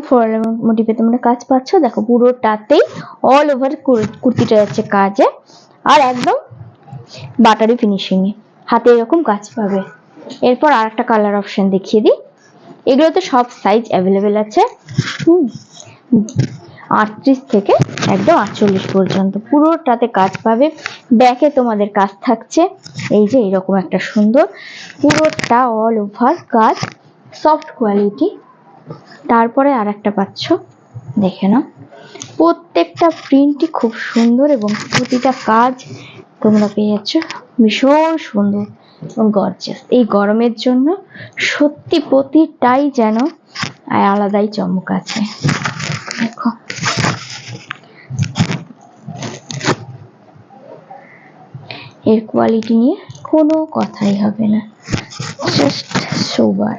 Floral মোটিভে তোমরা কাজ পাচ্ছ। দেখো পুরোটাতেই অল ওভার কুর্তিটা যাচ্ছে কাজে, আর একদম বাটারি ফিনিশিং এ হাতে এরকম কাজ পাবে। এরপর আর একটা কালার অপশন দেখিয়ে দিই। এগুলোতে সব সাইজ অ্যাভেলেবেল আছে, 38 থেকে একদম 48 পর্যন্ত পুরোটাতে কাজ পাবে। ব্যাকে তোমাদের কাজ থাকছে, এই যে এরকম একটা সুন্দর পুরোটা অল ওভার কাজ, সফট কোয়ালিটি। তারপরে আর একটা পাচ্ছ, দেখে নাও, প্রত্যেকটা প্রিন্টই খুব সুন্দর এবং প্রতিটা কাজ তোমরা পেয়ে যাচ্ছ ভীষণ সুন্দর এবং গর্জিয়াস। এই গরমের জন্য সত্যি প্রতিটাই যেন আলাদাই চমক আছে। দেখো এর কোয়ালিটি নিয়ে কোনো কথাই হবে না, জাস্ট সুপার।